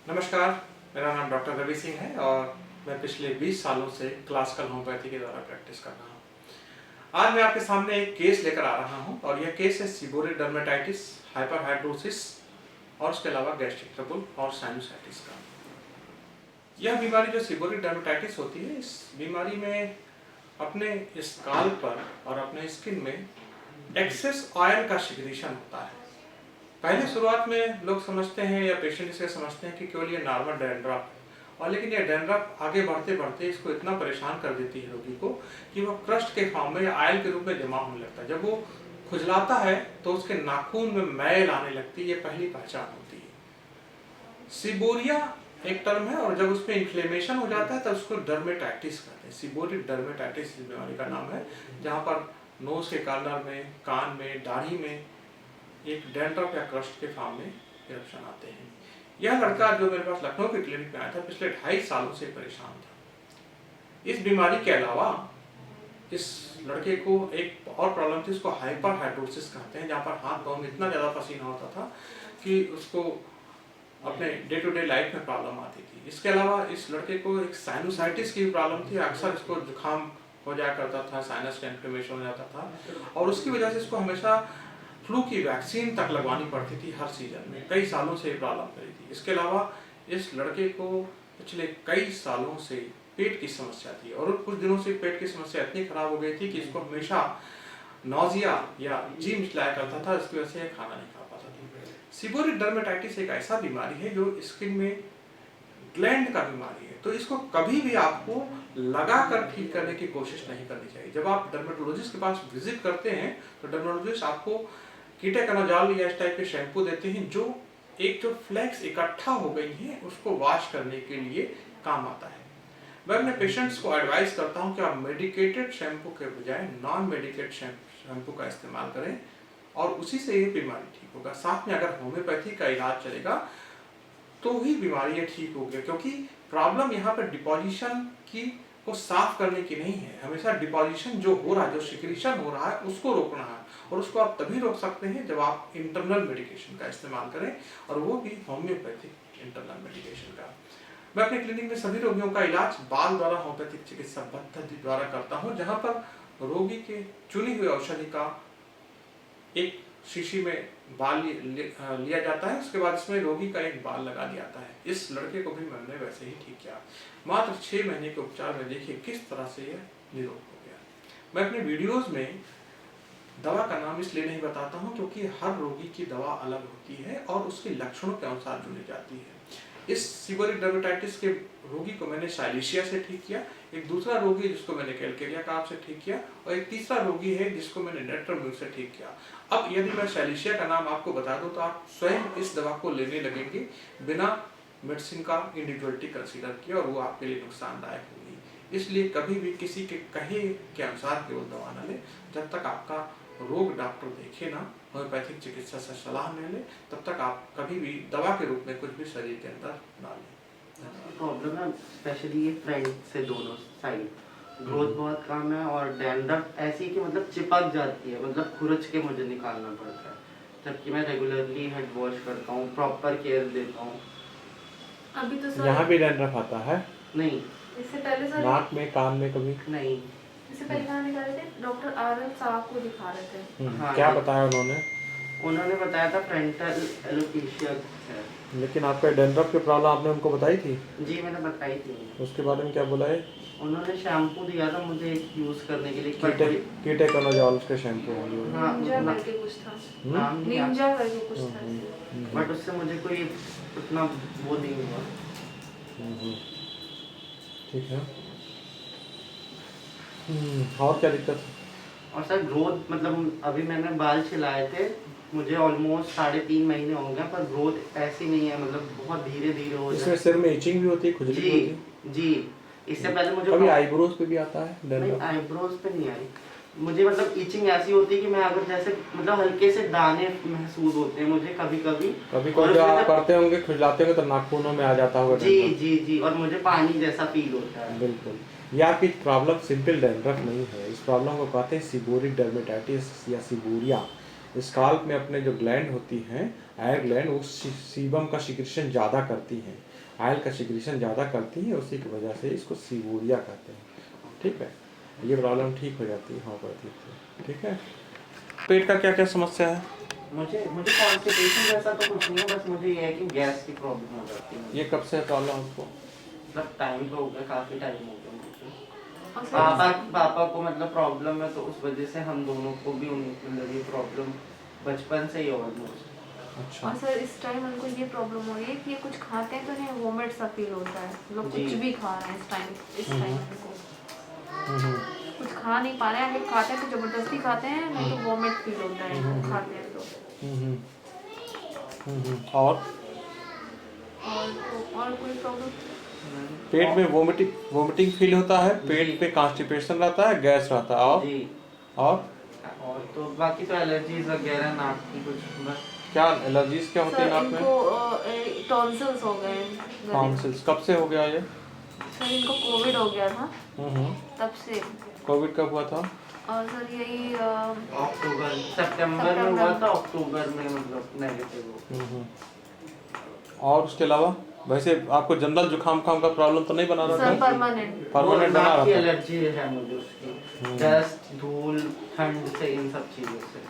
नमस्कार, मेरा नाम डॉक्टर रवि सिंह है और मैं पिछले 20 सालों से क्लासिकल होम्योपैथी के द्वारा प्रैक्टिस कर रहा हूँ। आज मैं आपके सामने एक केस लेकर आ रहा हूँ और यह केस है सीबोरिक डर्मेटाइटिस, हाइपरहाइड्रोसिस और उसके अलावा गैस्ट्रिक ट्रबल और साइनसाइटिस का। यह बीमारी जो सीबोरिक डर्मेटाइटिस होती है, इस बीमारी में अपने स्काल्प पर और अपने स्किन में एक्सेस ऑयल का सिक्रीशन होता है। पहले शुरुआत में लोग समझते हैं या पेशेंट इसे समझते हैं कि केवल ये नॉर्मल डैंड्रफ है, और लेकिन ये डैंड्रफ आगे बढ़ते बढ़ते इसको इतना परेशान कर देती है रोगी को कि वो क्रस्ट के फॉर्म में या आयल के रूप में जमा होने लगता है। जब वो खुजलाता है तो उसके नाखून में मैल आने लगती है, ये पहली पहचान होती है। सीबोरिया एक टर्म है और जब उसमें इन्फ्लेमेशन हो जाता है तब उसको डर्मेटाइटिस कहते हैं। सीबोरिक डर्मेटाइटिस इस बीमारी का नाम है, जहाँ पर नोज के कॉर्नर में, कान में, दाढ़ी में एक डैंड्रफ या क्रस्ट के फॉर्म में इरप्शन आते हैं। यह लड़का जो मेरे पास लखनऊ के क्लिनिक में आया था, पिछले 2.5 सालों से परेशान था। इस बीमारी के अलावा इस लड़के को एक और प्रॉब्लम थी, उसको हाइपरहाइड्रोसिस कहते हैं, जहाँ पर हाथ पाँव में इतना ज़्यादा पसीना होता था कि उसको अपने डे टू डे लाइफ में प्रॉब्लम आती थी। इसके अलावा इस लड़के को एक साइनोसाइटिस की भी प्रॉब्लम थी, अक्सर इसको जुकाम हो जाया करता था, साइनस का इन्फ्लेमेशन हो जाता था और उसकी वजह से इसको हमेशा फ्लू की वैक्सीन तक लगवानी पड़ती थी हर सीजन में। कई सालों से ये प्रॉब्लम करी थी। इसके अलावा इस लड़के को पिछले कई सालों से पेट की समस्या थी और कुछ दिनों से पेट की समस्या इतनी खराब हो गई थी कि इसको हमेशा नौजिया या जी मिचलाया करता था, इसकी वजह से खाना नहीं खा पाता था। सीबोरिक डर्मेटाइटिस एक ऐसा बीमारी है जो स्किन में ग्लैंड का बीमारी है, तो इसको कभी भी आपको लगाकर ठीक करने की कोशिश नहीं करनी चाहिए। जब आप डर्मेटोलॉजिस्ट के पास विजिट करते हैं तो डर्मेटोलॉजिस्ट आपको कीटोकैनाजोल या इस टाइप के शैम्पू देते हैं जो फ्लैक्स इकट्ठा हो गई है उसको वॉश करने के लिए काम आता है। मैं अपने पेशेंट्स को एडवाइस करता हूं कि आप मेडिकेटेड शैम्पू के बजाय नॉन मेडिकेटेड शैम्पू का इस्तेमाल करें और उसी से ये बीमारी ठीक होगा। साथ में अगर होम्योपैथी का इलाज चलेगा तो ही बीमारी ठीक होगी, क्योंकि प्रॉब्लम यहाँ पर डिपोजिशन की को साफ करने की नहीं है। हमेशा डिपोजिशन जो हो रहा है, जो सिक्रीशन हो रहा है, उसको रोकना है और उसको आप तभी रोक सकते हैं जब आप इंटरनल मेडिकेशन का इस्तेमाल करें, और वो भी होम्योपैथिक इंटरनल मेडिकेशन का। मैं अपने क्लिनिक में सभी रोगियों का इलाज बाल द्वारा होम्योपैथिक चिकित्सा पद्धति द्वारा करता हूँ, जहाँ पर रोगी के चुनी हुई औषधि का एक शीशी में बाल लिया जाता है, उसके बाद इसमें रोगी का एक बाल लगा दिया जाता है। इस लड़के को भी मैंने वैसे ही ठीक किया। मात्र 6 महीने के उपचार में देखिए किस तरह से यह निरोग हो गया। मैं अपने वीडियोस में दवा का नाम इसलिए नहीं बताता हूं क्योंकि हर रोगी की दवा अलग होती है और उसके लक्षणों के अनुसार चुनी जाती है। इस सीबोरिक डर्मेटाइटिस के रोगी को मैंने साइलेशिया से ठीक किया, एक दूसरा रोगी जिसको मैंने कैलकेरिया कार्प से ठीक किया और एक तीसरा रोगी है जिसको मैंने नेट्रोम्यूर से ठीक किया। अब यदि मैं साइलेशिया का नाम आपको बता दूं तो आप स्वयं इस दवा को लेने लगेंगे बिना मेडिसिन का इंडिविजुअलिटी कंसीडर किए और वो आपके लिए नुकसानदायक होगी। इसलिए कभी भी किसी के कहे के अनुसार केवल दवा न ले। जब तक आपका रोग डॉक्टर देखे ना, होम्योपैथिक चिकित्सा से सलाह न ले, तब तक आप कभी भी दवा के रूप में कुछ भी शरीर के अंदर ना लें। प्रॉब्लम है स्पेशली ये फ्रंट से दोनों साइड ग्रोथ बहुत कम है और डैंड्रफ ऐसी कि मतलब चिपक जाती है, मतलब खुरच के मुझे निकालना पड़ता है, जबकि मैं रेगुलरली हेड वॉश करता हूँ, प्रॉपर केयर देता हूँ। अभी तो सर यहाँ भी डैंड्रफ आता है? नहीं, इससे पहले सर नाक में, कान में कभी नहीं। इससे पहले कहाँ दिखा रहे थे? डॉक्टर आरएल साहब को दिखा रहे थे। हाँ, क्या बताया उन्होंने? उन्होंने बताया था फ्रंटल एलोपेशिया है। लेकिन आपका डैंड्रफ की प्रॉब्लम आपने उनको बताई थी? जी मैंने बताई थी। उसके बारे में क्या बोला है? उन्होंने शैम्पू दिया था मुझे यूज करने के लिए। कीटोकैनाजोल के शैम्पू हैं जो। हाँ, निंजा करके कुछ था। नाम नहीं याद। निंजा करके कुछ था। बट उससे मुझे कोई उतना वो नहीं हुआ। ठीक है। और क्या दिक्कत? और सर ग्रोथ मतलब अभी मैंने बाल छिलाए थे, मुझे ऑलमोस्ट 3.5 महीने हो गए, पर ग्रोथ ऐसी नहीं है, मतलब बहुत धीरे धीरे हो इसमें सिर में इचिंग भी होती है, खुजली भी होती है? जी। इससे पहले मुझे कभी आईब्रोज पे भी आता है नहीं, डैंड्रफ? आईब्रोज पे नहीं आई मुझे, मतलब इचिंग ऐसी होती है कि मैं अगर जैसे मतलब हल्के से दाने महसूस होते हैं मुझे कभी कभी जो आप करते होंगे, खुजलाते होंगे तो नाखूनों में आ जाता होगा। जी जी जी, और मुझे पानी जैसा फील होता है। बिल्कुल। ये आपकी प्रॉब्लम सिंपल डैंड्रफ नहीं है, इस प्रॉब्लम को कहते हैं सीबोरिक डर्मेटाइटिस या सीबोरिया। स्काल्प में अपने जो ग्लैंड होती हैं आयल ग्लैंड वो सीबम का सिक्रेशन ज़्यादा करती हैं, आयल का सिक्रेशन ज़्यादा करती है, उसी की वजह से इसको सीबोरिया कहते हैं। ठीक है, ये प्रॉब्लम ठीक हो जाती है होम्योपैथी से। ठीक है, पेट का क्या क्या समस्या है? मुझे मुझे कॉन्स्टिपेशन जैसा तो कुछ नहीं है, बस मुझे ये है कि गैस की प्रॉब्लम हो जाती है। ये कब से प्रॉब्लम आपको? मतलब टाइम तो हो गया, काफ़ी टाइम हो गया मुझे। और पापा सर पापा को मतलब प्रॉब्लम है, तो उस वजह से हम दोनों को भी मतलब ये प्रॉब्लम बचपन से ही ऑलमोस्ट। अच्छा। और सर इस टाइम उनको ये प्रॉब्लम हो रही है कि ये कुछ खाते हैं तो इन्हें वोमिट सा फील होता है, मतलब जी। कुछ भी खा रहे हैं इस टाइम इनको हम्म कुछ खा नहीं पा रहे हैं। अगर खाते हैं तो ज़बरदस्ती खाते हैं, नहीं तो वोमिट फील होता है इनको खाते हैं तो। हम्म और और कोई प्रॉब्लम? पेट में वोमिटिंग वोमिटिंग फील होता है, जी। पेट पे कॉन्स्टिपेशन रहता है, गैस रहता है, जी। और और तो बाकी तो एलर्जीज वगैरह नाक की कुछ बस। क्या एलर्जीज क्या होती है सर नाक इनको में? टॉन्सिल्स हो गए हैं गले में। टॉन्सिल्स कब से हो गया ये? सर इनको कोविड हो गया था, हम्म तब से। कोविड कब हुआ था? और सर यही अक्टूबर सितंबर में हुआ था, अक्टूबर में मतलब नेगेटिव हो। और उसके अलावा वैसे आपको जनरल जुकाम खाम का प्रॉब्लम तो नहीं बना रहता सर है? परमानेंट परमानेंट वो बना नाक की रहता है? एलर्जी है मुझे उसकी, डस्ट धूल ठंड से, इन सब चीज़ों से।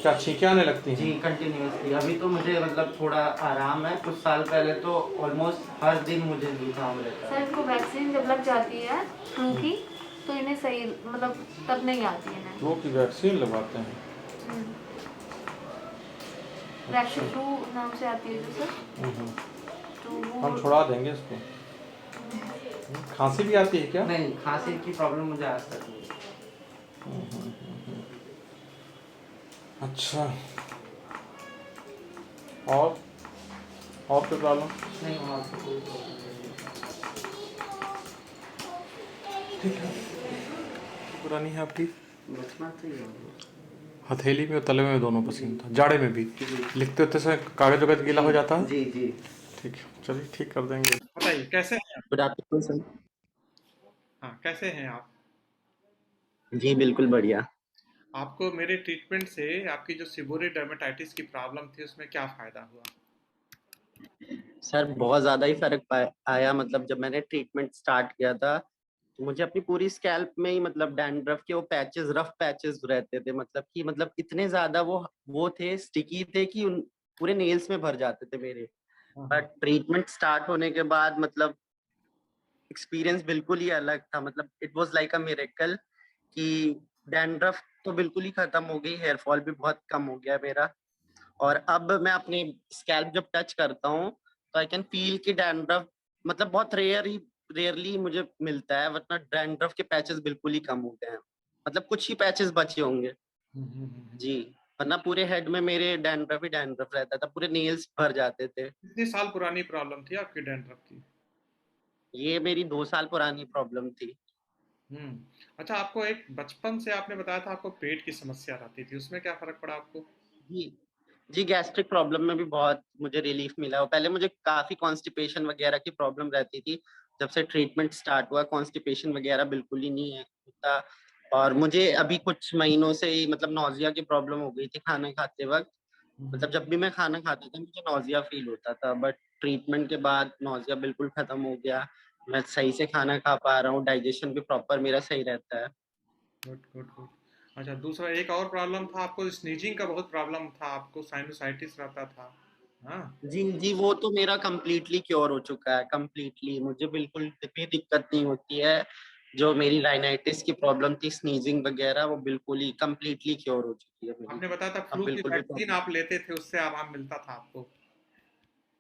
क्या छींकें आने लगती जी हैं? कंटिन्यूअसली। अभी तो मुझे मतलब थोड़ा आराम है, कुछ साल पहले तो ऑलमोस्ट हर दिन मुझे जुकाम रहता सर है। इनको वैक्सीन जब लग जाती है फ्लू की, तो इन्हें सही मतलब तब नहीं आती है इन्हें। फ्लू की वैक्सीन लगवाते हैं? वैक्सीन फ्लू नाम से आती है जो सर, हम्म तो वो हम छुड़ा देंगे इसको। खांसी भी आती है क्या? नहीं, खांसी की प्रॉब्लम मुझे आज तक नहीं है। अच्छा, और और कोई प्रॉब्लम? नहीं, और तो कोई प्रॉब्लम नहीं ठीक है, पुरानी है आपकी? है। बचपन से ही है। हथेली में और तले में दोनों पसीन था, जाड़े में भी? जी। लिखते होते समय कागज वगैरह गीला हो जाता है? जी जी। ठीक है, चलिए ठीक कर देंगे। बताइए कैसे हैं आप? Good afternoon sir. हाँ, कैसे हैं आप? जी बिल्कुल बढ़िया। आपको मेरे ट्रीटमेंट से आपकी जो सिबोरे डर्मेटाइटिस की प्रॉब्लम थी उसमें क्या फायदा हुआ? सर बहुत ज़्यादा ही आया, मतलब जब मैंने ट्रीटमेंट स्टार्ट किया था तो मुझे अपनी पूरी स्कैल्प में ही मतलब डैंड्रफ के वो पैचेस, रफ पैचेस रहते थे, मतलब कि मतलब इतने ज़्यादा वो थे, स्टिकी थे कि उन पूरे नेल्स में भर जाते थे मेरे। बट ट्रीटमेंट स्टार्ट होने के बाद मतलब एक्सपीरियंस बिल्कुल ही अलग था, मतलब it was like a miracle कि डैंड्रफ तो बिल्कुल ही खत्म हो गई, हेयर फॉल भी बहुत कम हो गया मेरा। और अब मैं अपने स्कैल्प जब टच करता हूँ तो आई कैन फील कि डैंड्रफ मतलब बहुत रेयरली मुझे मिलता है, वरना डैंड्रफ के पैचेस बिल्कुल ही कम हो गए हैं, मतलब कुछ ही पैचेस बचे होंगे। जी। वरना पूरे हेड में मेरे डैंड्रफ ही डैंड्रफ रहता था, पूरे नेल्स भर जाते थे। कितनी साल पुरानी प्रॉब्लम थी आपकी डैंड्रफ की? ये मेरी 2 साल पुरानी प्रॉब्लम थी। अच्छा, आपको एक बचपन से आपने बताया था आपको पेट की समस्या रहती थी, उसमें क्या फर्क पड़ा आपको? जी। जी गैस्ट्रिक प्रॉब्लम में भी बहुत मुझे रिलीफ मिला। और पहले मुझे काफ़ी कॉन्स्टिपेशन वगैरह की प्रॉब्लम रहती थी। जब से ट्रीटमेंट स्टार्ट हुआ कॉन्स्टिपेशन वगैरह बिल्कुल ही नहीं है होता। और मुझे अभी कुछ महीनों से ही मतलब नौजिया की प्रॉब्लम हो गई थी खाना खाते वक़्त। मतलब जब भी मैं खाना खाता था मुझे नौजिया फ़ील होता था, बट ट्रीटमेंट के बाद नौजिया बिल्कुल खत्म हो गया। मैं सही से खाना खा पा रहा हूँ, डाइजेशन भी प्रॉपर मेरा सही रहता है। Good good good. अच्छा, दूसरा एक और प्रॉब्लम था आपको, स्नीजिंग का बहुत प्रॉब्लम था आपको, साइनोसाइटिस रहता था। हाँ। जी, जी, वो तो मेरा कंप्लीटली क्योर हो चुका है, कंप्लीटली मुझे बिल्कुल भी दिक्कत नहीं होती है। जो मेरी राइनाइटिस की प्रॉब्लम थी, स्नीजिंग वगैरह, वो बिल्कुल ही कंप्लीटली क्योर हो चुकी है मेरी। आपने बताया था अब फ्लू की बिल्कुल भी वैक्सीन प्रॉब्लम। आप लेते थे, उससे आराम मिलता था आपको?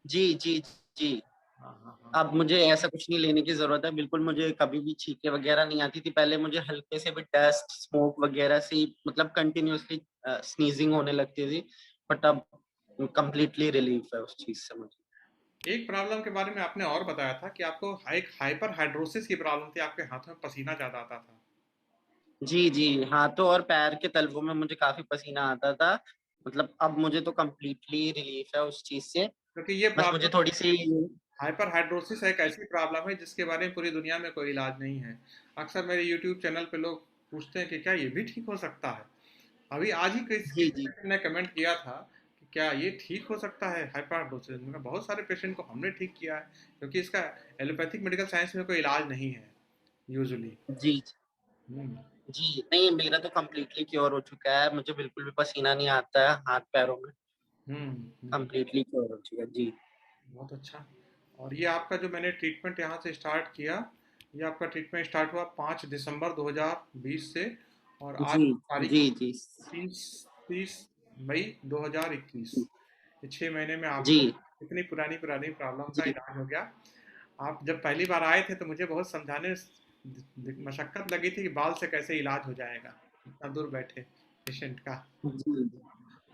जी, जी, जी। हाँ हाँ हाँ। अब मुझे ऐसा कुछ नहीं लेने की ज़रूरत है, बिल्कुल मुझे कभी भी छींकें वगैरह नहीं आती थी। पहले मुझे हल्के से भी डस्ट, स्मोक वगैरह से ही मतलब कंटिन्यूअसली स्नीजिंग होने लगती थी, बट अब कंप्लीटली रिलीफ है उस चीज़ से मुझे। एक प्रॉब्लम के बारे में आपने और बताया था कि आपको एक हाइपर हाइड्रोसिस की प्रॉब्लम थी, आपके हाथों में पसीना ज्यादा आता था। जी, जी। हाथों और पैर के तलवों में मुझे काफ़ी पसीना आता था। मतलब अब मुझे तो कंप्लीटली रिलीफ़ है उस चीज़ से। क्योंकि ये बस मुझे प्रॉब्लम, थोड़ी-सी। हाइपर हाइड्रोसिस एक ऐसी प्रॉब्लम है जिसके बारे में पूरी दुनिया में कोई इलाज नहीं है। अक्सर मेरे यूट्यूब चैनल पे लोग पूछते हैं कि क्या ये भी ठीक हो सकता है। अभी आज ही किसी जी, जी। किसी ने कमेंट किया था कि क्या ये ठीक हो सकता है हाइपरहाइड्रोसिस में? बहुत सारे पेशेंट को हमने ठीक किया है, क्योंकि इसका एलोपैथिक मेडिकल साइंस में कोई इलाज नहीं है यूजुअली। जी जी, नहीं मेरा तो कंप्लीटली क्योर हो चुका है, मुझे बिल्कुल भी पसीना नहीं आता है हाथ पैरों में, हम्म। कंप्लीटली क्योर हो चुका है। जी बहुत अच्छा। और ये आपका जो मैंने ट्रीटमेंट यहाँ से स्टार्ट किया, ये आपका ट्रीटमेंट स्टार्ट हुआ 5 दिसंबर 2020 से, और आज जी तारीख जी जी 30 मई 2021। जी ये 6 महीने में जी आपको इतनी पुरानी पुरानी प्रॉब्लम का जी इलाज हो गया। आप जब पहली बार आए थे तो मुझे बहुत समझाने मशक्कत लगी थी कि बाल से कैसे इलाज हो जाएगा, इतना दूर बैठे पेशेंट का। जी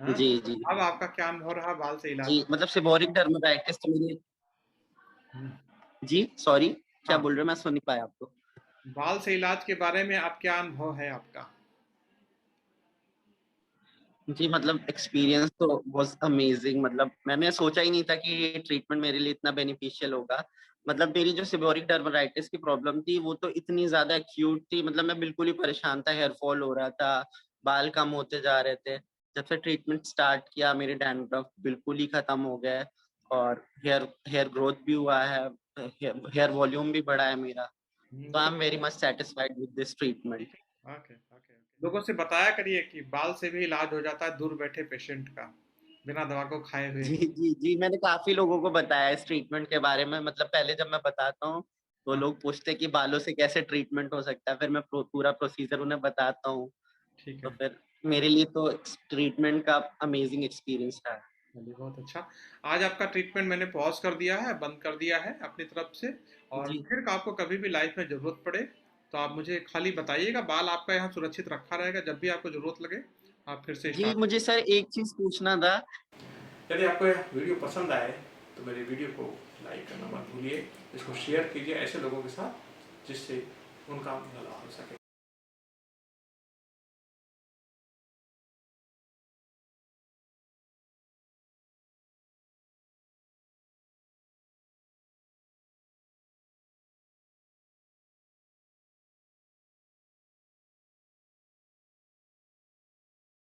हाँ, जी जी अब आपका क्या अनुभव रहा बाल से इलाज? जी, मतलब सेबोरिक डर्मेटाइटिस तो मेरी। हम्म, जी सॉरी, क्या हाँ, बोल रहे हो, मैं सुन नहीं पाया आपको। बाल से इलाज के बारे में आप क्या अनुभव है आपका? जी मतलब एक्सपीरियंस तो वाज अमेजिंग, मतलब मैंने सोचा ही नहीं था कि ये ट्रीटमेंट मेरे लिए इतना बेनिफिशियल होगा। मतलब मेरी जो सेबोरिक डर्मेटाइटिस की प्रॉब्लम थी वो तो इतनी ज्यादा एक्यूट थी, मतलब मैं बिल्कुल ही परेशान था, हेयर फॉल हो रहा था, बाल कम होते जा रहे थे। जब से ट्रीटमेंट स्टार्ट किया मेरे डैंड्रफ बिल्कुल ही खत्म हो गए, और हेयर हेयर ग्रोथ भी हुआ है, हेयर वॉल्यूम भी बढ़ा है मेरा। तो वो आई तो am very much satisfied with this treatment. Okay okay okay. लोगों से बताया करिए कि बाल से भी इलाज हो जाता है दूर बैठे पेशेंट का, बिना दवा को खाए हुए। जी जी जी, मैंने काफी लोगों को बताया इस ट्रीटमेंट के बारे में, मतलब पहले जब मैं बताता हूँ तो हाँ, लोग पूछते हैं कि बालों से कैसे ट्रीटमेंट हो सकता है, फिर मैं पूरा प्रोसीजर उन्हें बताता हूँ। ठीक तो है। फिर मेरे लिए तो ट्रीटमेंट का अमेजिंग एक्सपीरियंस था। चलिए बहुत अच्छा। आज आपका ट्रीटमेंट मैंने पॉज कर दिया है, बंद कर दिया है अपनी तरफ से। और जी फिर आपको कभी भी लाइफ में ज़रूरत पड़े तो आप मुझे खाली बताइएगा, बाल आपका यहाँ सुरक्षित रखा रहेगा, जब भी आपको ज़रूरत लगे आप फिर से जी, स्टार्ट। मुझे सर एक चीज पूछना था। यदि आपको यह वीडियो पसंद आए तो मेरे वीडियो को लाइक करना मत भूलिए, इसको शेयर कीजिए ऐसे लोगों के साथ जिससे उनका भला हो सके।